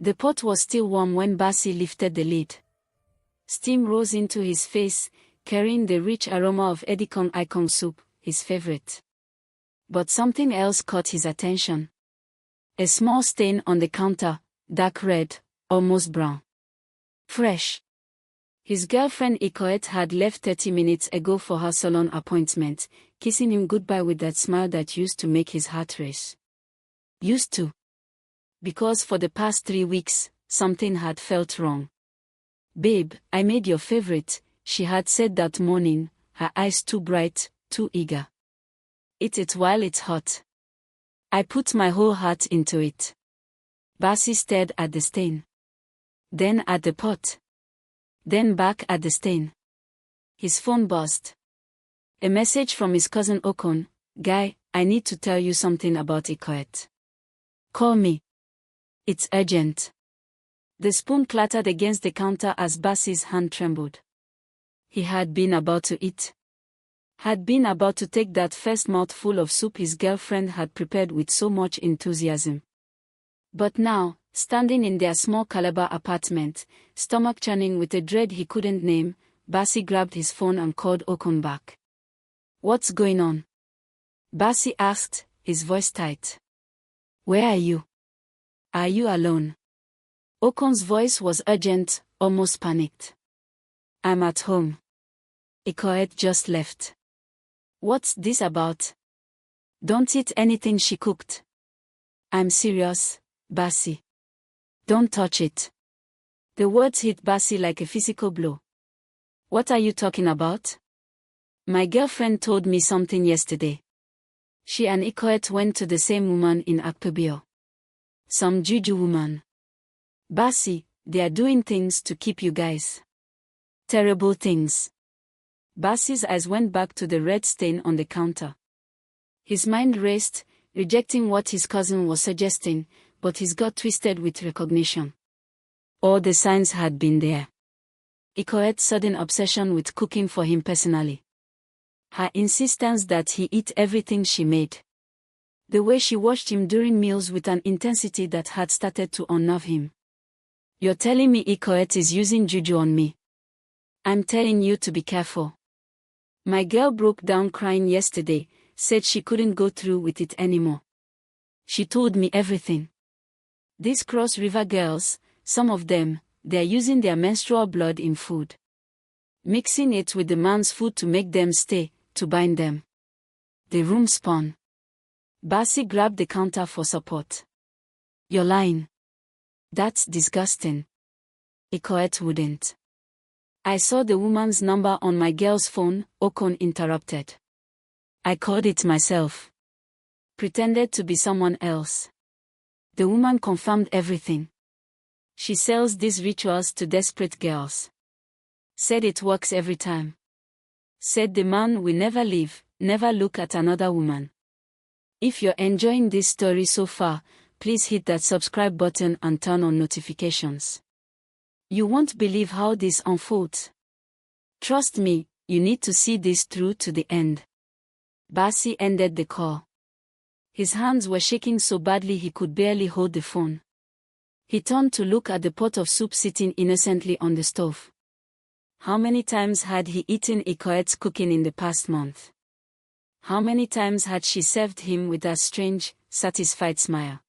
The pot was still warm when Bassey lifted the lid. Steam rose into his face, carrying the rich aroma of Edikong Ikong soup, his favorite. But something else caught his attention. A small stain on the counter, dark red, almost brown. Fresh. His girlfriend Ekaette had left 30 minutes ago for her salon appointment, kissing him goodbye with that smile that used to make his heart race. Used to. Because for the past 3 weeks, something had felt wrong. "Babe, I made your favorite," she had said that morning, her eyes too bright, too eager. "Eat it while it's hot. I put my whole heart into it." Bassey stared at the stain. Then at the pot. Then back at the stain. His phone buzzed. A message from his cousin Okon. "Guy, I need to tell you something about Ekaette. Call me. It's urgent." The spoon clattered against the counter as Bassey's hand trembled. He had been about to eat. Had been about to take that first mouthful of soup his girlfriend had prepared with so much enthusiasm. But now, standing in their small Calabar apartment, stomach churning with a dread he couldn't name, Bassey grabbed his phone and called Okon back. "What's going on?" Bassey asked, his voice tight. "Where are you? Are you alone?" Okon's voice was urgent, almost panicked. "I'm at home. Ekaette just left." "What's this about? Don't eat anything she cooked." "I'm serious, Bassey. Don't touch it." The words hit Bassey like a physical blow. "What are you talking about?" "My girlfriend told me something yesterday. She and Ekaette went to the same woman in Akpabio. Some Juju woman. Bassey, they are doing things to keep you guys. Terrible things." Bassey's eyes went back to the red stain on the counter. His mind raced, rejecting what his cousin was suggesting, but his gut twisted with recognition. All the signs had been there. Ekaette's sudden obsession with cooking for him personally. Her insistence that he eat everything she made. The way she watched him during meals with an intensity that had started to unnerve him. "You're telling me Ekaette is using Juju on me? I'm telling you to be careful. My girl broke down crying yesterday, said she couldn't go through with it anymore. She told me everything. These Cross River girls, some of them, they're using their menstrual blood in food. Mixing it with the man's food to make them stay, to bind them." The room spun. Bassey grabbed the counter for support. "You're lying. That's disgusting. Ekaette wouldn't." "I saw the woman's number on my girl's phone," Okon interrupted. "I called it myself. Pretended to be someone else. The woman confirmed everything. She sells these rituals to desperate girls. Said it works every time. Said the man will never leave, never look at another woman." If you're enjoying this story so far, please hit that subscribe button and turn on notifications. You won't believe how this unfolds. Trust me, you need to see this through to the end. Bassey ended the call. His hands were shaking so badly he could barely hold the phone. He turned to look at the pot of soup sitting innocently on the stove. How many times had he eaten Ekaette's cooking in the past month? How many times had she served him with a strange, satisfied smile?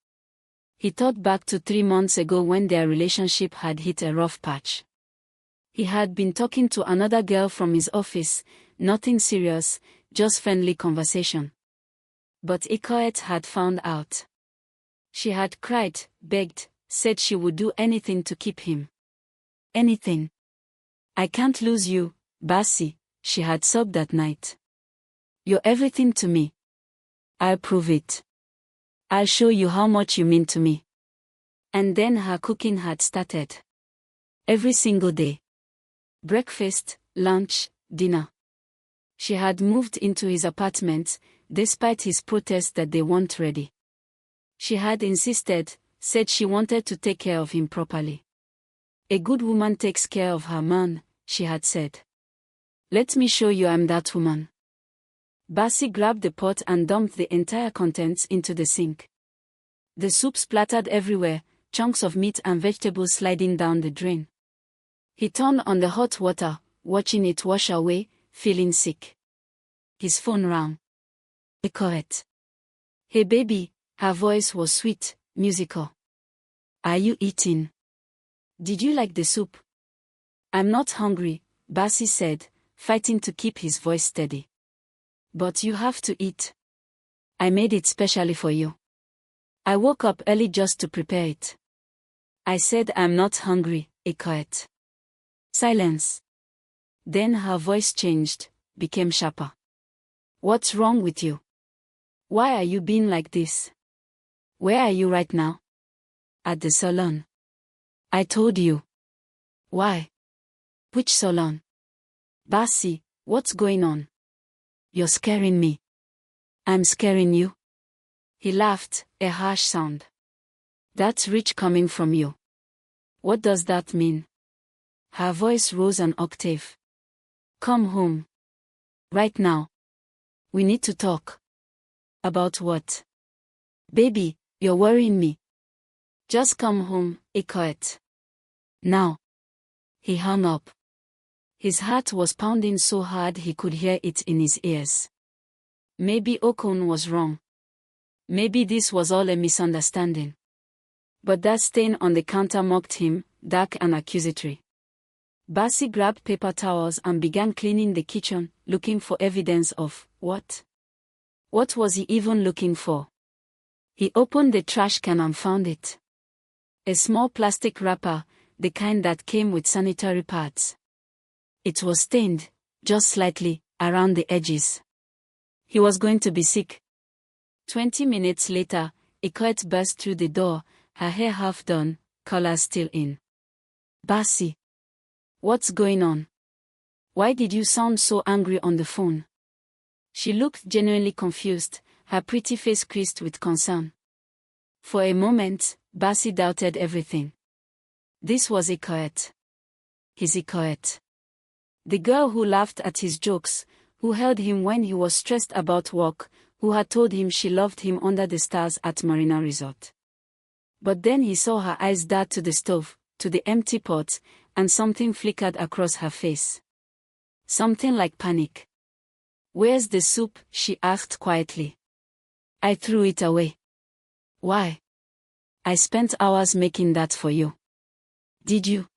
He thought back to 3 months ago when their relationship had hit a rough patch. He had been talking to another girl from his office, nothing serious, just friendly conversation. But Ekaette had found out. She had cried, begged, said she would do anything to keep him. Anything. "I can't lose you, Bassey," she had sobbed that night. "You're everything to me. I'll prove it. I'll show you how much you mean to me." And then her cooking had started. Every single day. Breakfast, lunch, dinner. She had moved into his apartment, despite his protest that they weren't ready. She had insisted, said she wanted to take care of him properly. "A good woman takes care of her man," she had said. "Let me show you I'm that woman." Bassey grabbed the pot and dumped the entire contents into the sink. The soup splattered everywhere, chunks of meat and vegetables sliding down the drain. He turned on the hot water, watching it wash away, feeling sick. His phone rang. Ekaette. Hey baby, her voice was sweet, musical. Are you eating? Did you like the soup? I'm not hungry, Bassey said, fighting to keep his voice steady. But you have to eat. I made it specially for you. I woke up early just to prepare it. I said I'm not hungry, Ekaette. Silence. Then her voice changed, became sharper. What's wrong with you? Why are you being like this? Where are you right now? At the salon. I told you. Why? Which salon? Bassey, what's going on? You're scaring me. I'm scaring you? He laughed, a harsh sound. That's rich coming from you. What does that mean? Her voice rose an octave. Come home. Right now. We need to talk. About what? Baby, you're worrying me. Just come home, Ekaette. Now. He hung up. His heart was pounding so hard he could hear it in his ears. Maybe Okon was wrong. Maybe this was all a misunderstanding. But that stain on the counter mocked him, dark and accusatory. Bassey grabbed paper towels and began cleaning the kitchen, looking for evidence of what? What was he even looking for? He opened the trash can and found it. A small plastic wrapper, the kind that came with sanitary pads. It was stained, just slightly, around the edges. He was going to be sick. 20 minutes later, Ekaette burst through the door, her hair half done, color still in. Bassey. What's going on? Why did you sound so angry on the phone? She looked genuinely confused, her pretty face creased with concern. For a moment, Bassey doubted everything. This was Ekaette. His Ekaette. The girl who laughed at his jokes, who held him when he was stressed about work, who had told him she loved him under the stars at Marina Resort. But then he saw her eyes dart to the stove, to the empty pot, and something flickered across her face. Something like panic. Where's the soup? She asked quietly. I threw it away. Why? I spent hours making that for you. Did you?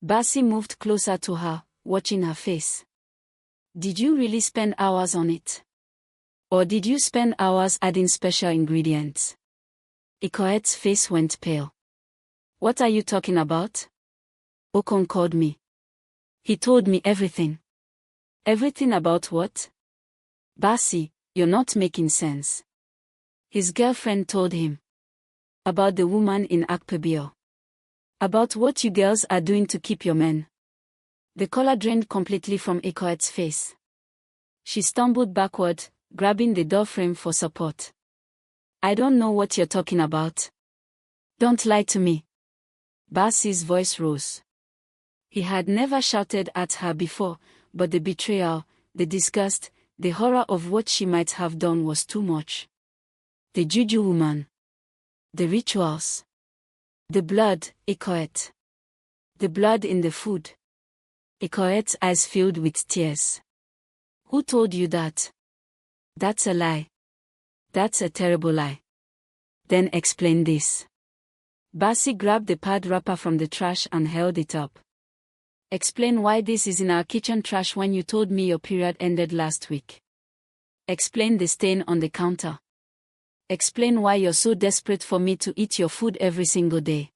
Bassey moved closer to her, watching her face. Did you really spend hours on it? Or did you spend hours adding special ingredients? Ekaette's face went pale. What are you talking about? Okon called me. He told me everything. Everything about what? Bassey, you're not making sense. His girlfriend told him. About the woman in Akpabio. About what you girls are doing to keep your men. The color drained completely from Ekaette's face. She stumbled backward, grabbing the doorframe for support. I don't know what you're talking about. Don't lie to me. Bassey's voice rose. He had never shouted at her before, but the betrayal, the disgust, the horror of what she might have done was too much. The Juju woman. The rituals. The blood, Ekaette. The blood in the food. Ekaette's eyes filled with tears. Who told you that? That's a lie. That's a terrible lie. Then explain this. Bassey grabbed the pad wrapper from the trash and held it up. Explain why this is in our kitchen trash when you told me your period ended last week. Explain the stain on the counter. Explain why you're so desperate for me to eat your food every single day.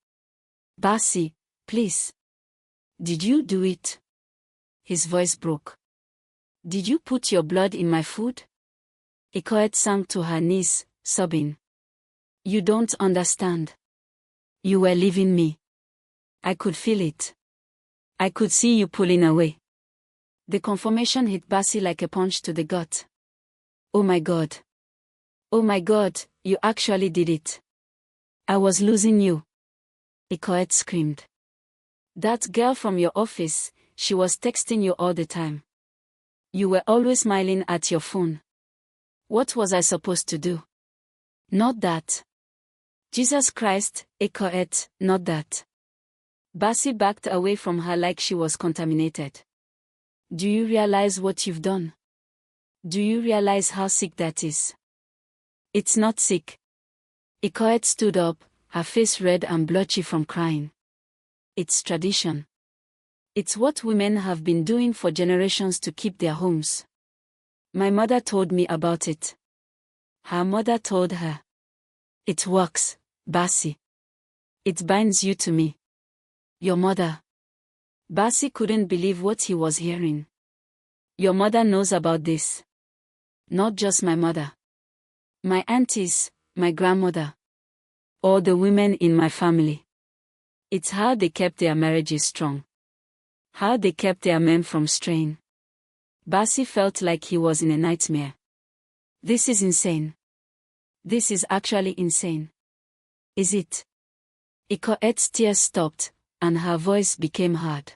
Bassey, please. Did you do it? His voice broke. Did you put your blood in my food? Ekaette sank to her knees, sobbing. You don't understand. You were leaving me. I could feel it. I could see you pulling away. The confirmation hit Bassey like a punch to the gut. Oh my God. Oh my God, you actually did it. I was losing you. Ekaette screamed. That girl from your office, she was texting you all the time. You were always smiling at your phone. What was I supposed to do? Not that. Jesus Christ, Ekaette, not that. Bassey backed away from her like she was contaminated. Do you realize what you've done? Do you realize how sick that is? It's not sick. Ekaette stood up, her face red and blotchy from crying. It's tradition. It's what women have been doing for generations to keep their homes. My mother told me about it. Her mother told her. It works, Bassey. It binds you to me. Your mother. Bassey couldn't believe what he was hearing. Your mother knows about this. Not just my mother. My aunties, my grandmother. All the women in my family. It's how they kept their marriages strong. How they kept their men from straying. Bassey felt like he was in a nightmare. This is insane. This is actually insane. Is it? Ekaette's tears stopped, and her voice became hard.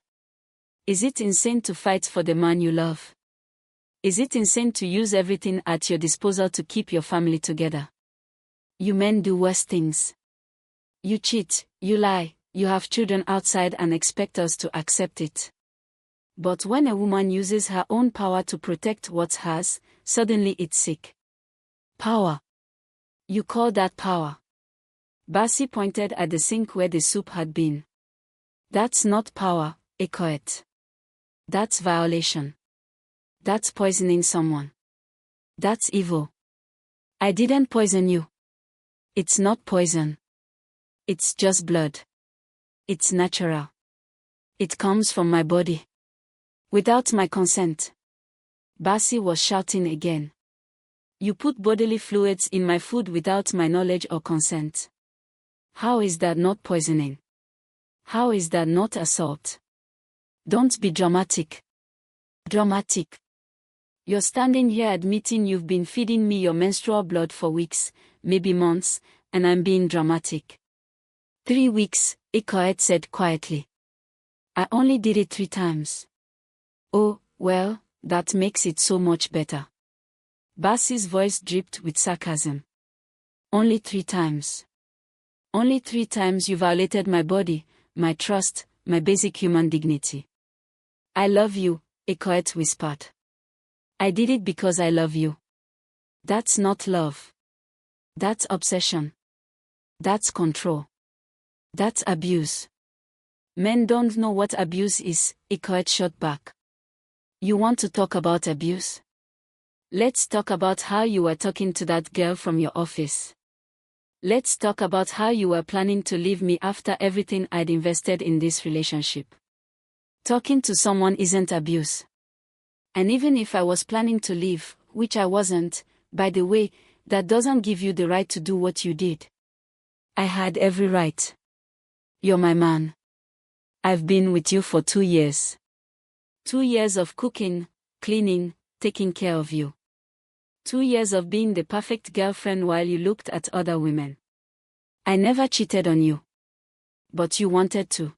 Is it insane to fight for the man you love? Is it insane to use everything at your disposal to keep your family together? You men do worse things. You cheat, you lie, you have children outside and expect us to accept it. But when a woman uses her own power to protect what's hers, suddenly it's sick. Power. You call that power? Bassey pointed at the sink where the soup had been. That's not power, Ekaette. That's violation. That's poisoning someone. That's evil. I didn't poison you. It's not poison. It's just blood. It's natural. It comes from my body. Without my consent. Bassey was shouting again. You put bodily fluids in my food without my knowledge or consent. How is that not poisoning? How is that not assault? Don't be dramatic. Dramatic. You're standing here admitting you've been feeding me your menstrual blood for weeks, maybe months, and I'm being dramatic. 3 weeks, Ekaette said quietly. I only did it 3 times. Oh, well, that makes it so much better. Bassey's voice dripped with sarcasm. Only 3 times. Only 3 times you violated my body, my trust, my basic human dignity. I love you, Ekaette whispered. I did it because I love you. That's not love. That's obsession. That's control. That's abuse. Men don't know what abuse is, Ekaette shot back. You want to talk about abuse? Let's talk about how you were talking to that girl from your office. Let's talk about how you were planning to leave me after everything I'd invested in this relationship. Talking to someone isn't abuse. And even if I was planning to leave, which I wasn't, by the way, that doesn't give you the right to do what you did. I had every right. You're my man. I've been with you for 2 years. 2 years of cooking, cleaning, taking care of you. 2 years of being the perfect girlfriend while you looked at other women. I never cheated on you. But you wanted to.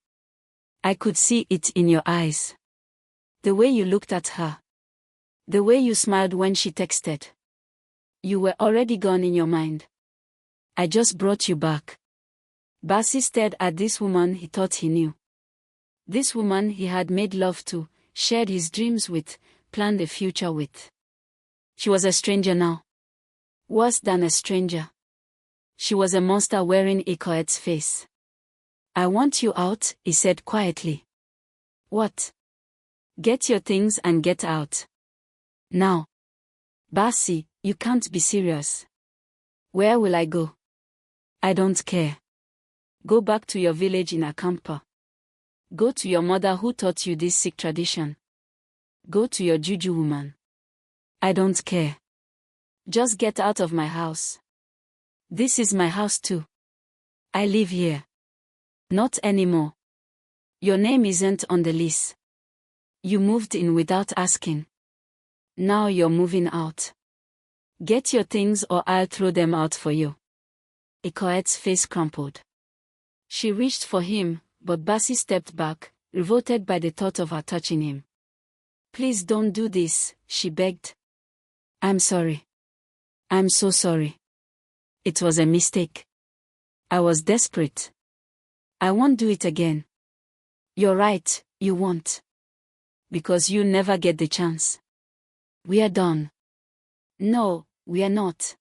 I could see it in your eyes. The way you looked at her. The way you smiled when she texted. You were already gone in your mind. I just brought you back. Bassey stared at this woman he thought he knew. This woman he had made love to, shared his dreams with, planned a future with. She was a stranger now. Worse than a stranger. She was a monster wearing Ekaette's face. I want you out, he said quietly. What? Get your things and get out. Now. Bassey, you can't be serious. Where will I go? I don't care. Go back to your village in Akampa. Go to your mother who taught you this sick tradition. Go to your Juju woman. I don't care. Just get out of my house. This is my house too. I live here. Not anymore. Your name isn't on the list. You moved in without asking. Now you're moving out. Get your things or I'll throw them out for you. Ekaette's face crumpled. She reached for him, but Bassey stepped back, revolted by the thought of her touching him. Please don't do this, she begged. I'm sorry. I'm so sorry. It was a mistake. I was desperate. I won't do it again. You're right, you won't. Because you never get the chance. We are done. No, we are not.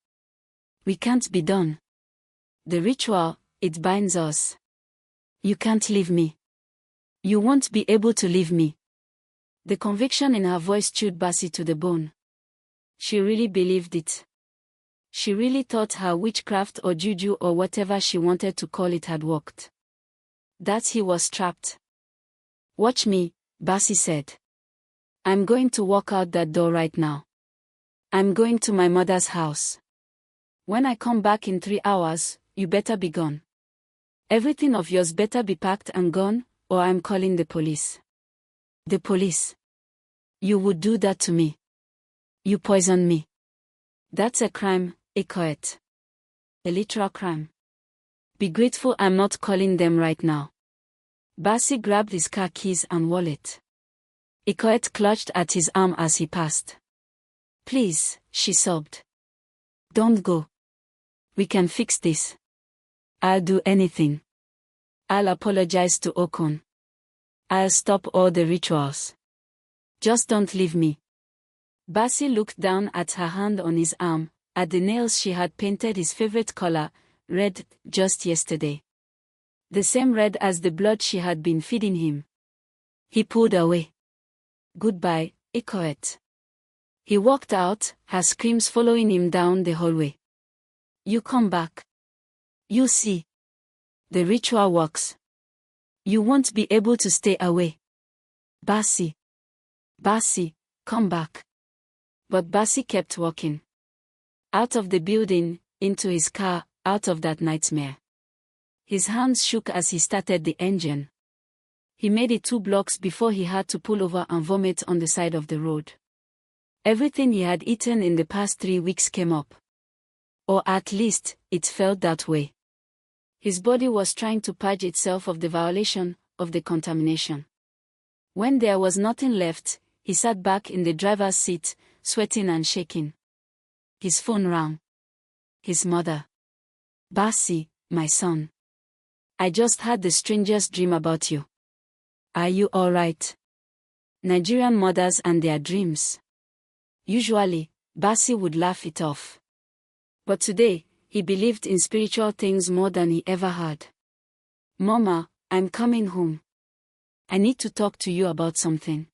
We can't be done. The ritual, it binds us. You can't leave me. You won't be able to leave me. The conviction in her voice chewed Bassey to the bone. She really believed it. She really thought her witchcraft or juju or whatever she wanted to call it had worked. That he was trapped. Watch me, Bassey said. I'm going to walk out that door right now. I'm going to my mother's house. When I come back in 3 hours, you better be gone. Everything of yours better be packed and gone, or I'm calling the police. The police? You would do that to me. You poison me. That's a crime, Ekaette. A literal crime. Be grateful I'm not calling them right now. Bassey grabbed his car keys and wallet. Ekaette clutched at his arm as he passed. Please, she sobbed. Don't go. We can fix this. I'll do anything. I'll apologize to Okon. I'll stop all the rituals. Just don't leave me. Bassey looked down at her hand on his arm, at the nails she had painted his favorite color, red, just yesterday. The same red as the blood she had been feeding him. He pulled away. Goodbye, Ekaette. He walked out, her screams following him down the hallway. You come back. You see. The ritual works. You won't be able to stay away. Bassey. Bassey, come back. But Bassey kept walking. Out of the building, into his car, out of that nightmare. His hands shook as he started the engine. He made it 2 blocks before he had to pull over and vomit on the side of the road. Everything he had eaten in the past 3 weeks came up. Or at least, it felt that way. His body was trying to purge itself of the violation, of the contamination. When there was nothing left, he sat back in the driver's seat, sweating and shaking. His phone rang. His mother. Bassey, my son. I just had the strangest dream about you. Are you all right? Nigerian mothers and their dreams. Usually, Bassey would laugh it off. But today, he believed in spiritual things more than he ever had. Mama, I'm coming home. I need to talk to you about something.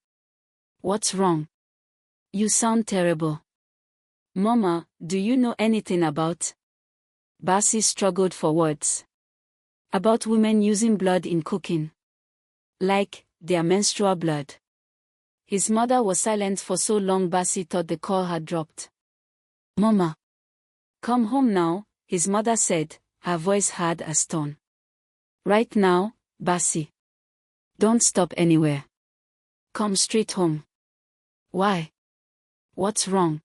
What's wrong? You sound terrible. Mama, do you know anything about? Bassey struggled for words. About women using blood in cooking. Like, their menstrual blood. His mother was silent for so long Bassey thought the call had dropped. Mama. Come home now, his mother said, her voice hard as stone. Right now, Bassey. Don't stop anywhere. Come straight home. Why? What's wrong?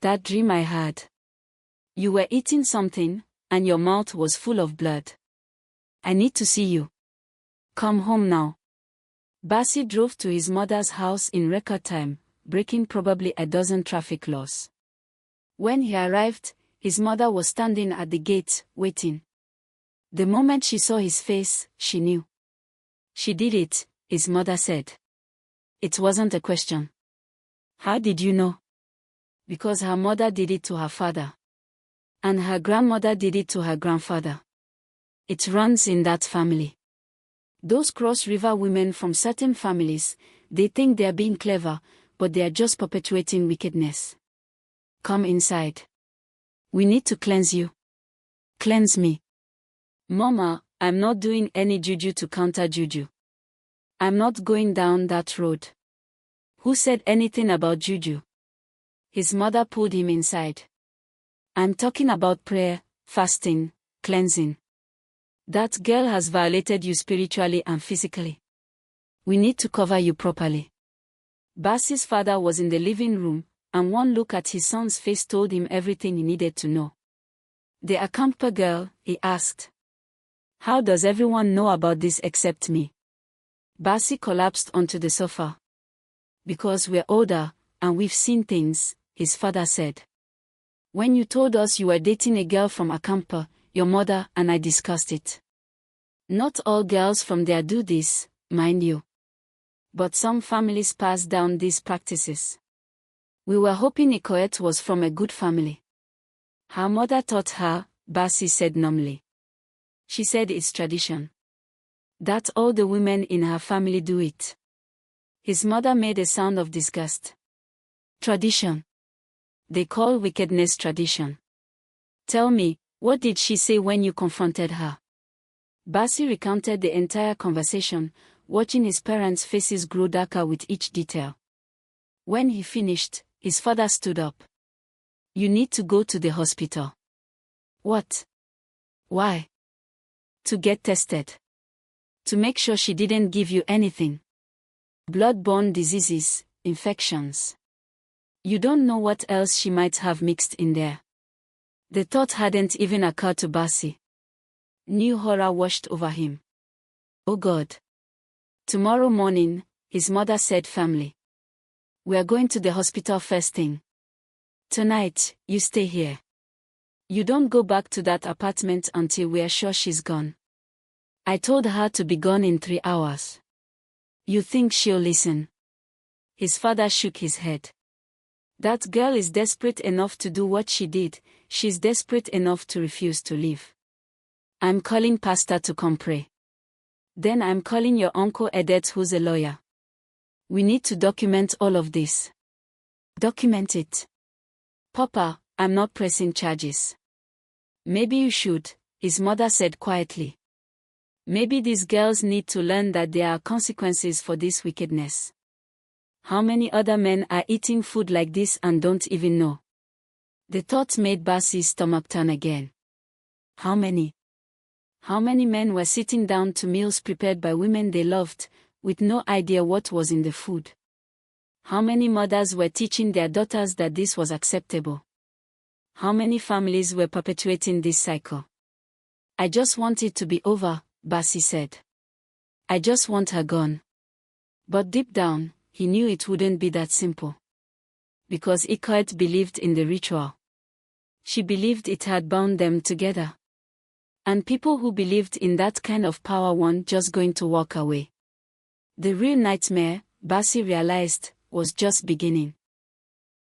That dream I had. You were eating something, and your mouth was full of blood. I need to see you. Come home now. Bassey drove to his mother's house in record time, breaking probably a dozen traffic laws. When he arrived, his mother was standing at the gate, waiting. The moment she saw his face, she knew. She did it, his mother said. It wasn't a question. How did you know? Because her mother did it to her father. And her grandmother did it to her grandfather. It runs in that family. Those cross-river women from certain families, they think they're being clever, but they're just perpetuating wickedness. Come inside. We need to cleanse you. Cleanse me. Mama, I'm not doing any juju to counter juju. I'm not going down that road. Who said anything about juju? His mother pulled him inside. I'm talking about prayer, fasting, cleansing. That girl has violated you spiritually and physically. We need to cover you properly. Bassey's father was in the living room, and one look at his son's face told him everything he needed to know. The Ekaette girl, he asked. How does everyone know about this except me? Bassey collapsed onto the sofa. Because we're older, and we've seen things, his father said. When you told us you were dating a girl from Ekaette, your mother and I discussed it. Not all girls from there do this, mind you. But some families pass down these practices. We were hoping Ekaette was from a good family. Her mother taught her, Bassey said numbly. She said it's tradition. That all the women in her family do it. His mother made a sound of disgust. Tradition. They call wickedness tradition. Tell me, what did she say when you confronted her? Bassey recounted the entire conversation, watching his parents' faces grow darker with each detail. When he finished, his father stood up. You need to go to the hospital. What? Why? To get tested. To make sure she didn't give you anything. Blood-borne diseases, infections. You don't know what else she might have mixed in there. The thought hadn't even occurred to Bassey. New horror washed over him. Oh God. Tomorrow morning, his mother said firmly. We're going to the hospital first thing. Tonight, you stay here. You don't go back to that apartment until we're sure she's gone. I told her to be gone in 3 hours. You think she'll listen? His father shook his head. That girl is desperate enough to do what she did, she's desperate enough to refuse to leave. I'm calling Pastor to come pray. Then I'm calling your uncle Ekaette, who's a lawyer. We need to document all of this. Document it. Papa, I'm not pressing charges. Maybe you should, his mother said quietly. Maybe these girls need to learn that there are consequences for this wickedness. How many other men are eating food like this and don't even know? The thought made Bassey's stomach turn again. How many? How many men were sitting down to meals prepared by women they loved, with no idea what was in the food? How many mothers were teaching their daughters that this was acceptable? How many families were perpetuating this cycle? I just want it to be over, Bassey said. I just want her gone. But deep down, he knew it wouldn't be that simple. Because Ekaette believed in the ritual. She believed it had bound them together. And people who believed in that kind of power weren't just going to walk away. The real nightmare, Bassey realized, was just beginning.